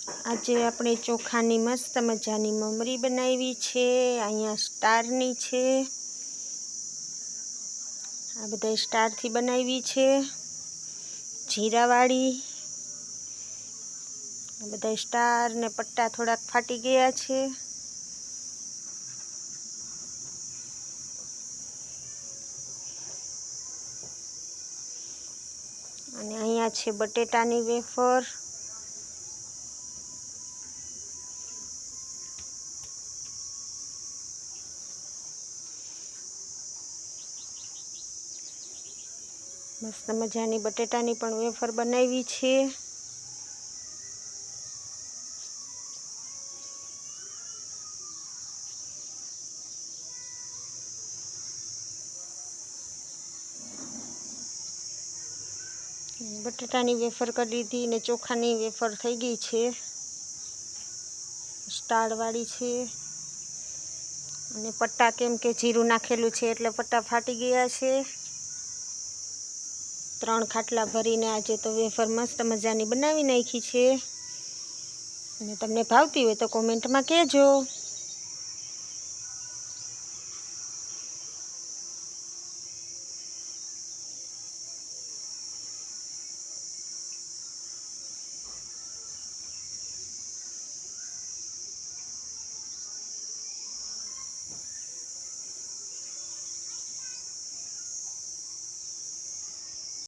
આજે આપણે ચોખાની મસ્ત મજાની મમરી બનાવી છે। અહીંયા સ્ટારની છે, આ બધા સ્ટારથી બનાવી છે, જીરાવાળી। આ બધા સ્ટાર ને પટ્ટા થોડાક ફાટી ગયા છે। અને અહીંયા છે બટેટાની વેફર। મસ્ત મજાની બટેટાની પણ વેફર બનાવી છે। બટેટાની વેફર કરી લીધી ને ચોખાની વેફર થઈ ગઈ છે, સ્ટારવાળી છે। અને પટ્ટા કેમ કે જીરું નાખેલું છે એટલે પટ્ટા ફાટી ગયા છે। 3 ખાટલા ભરીને આજે તો વેફર મસ્ત મજાની બનાવી નાખી છે। અને તમને ભાવતી હોય તો કોમેન્ટમાં કહેજો।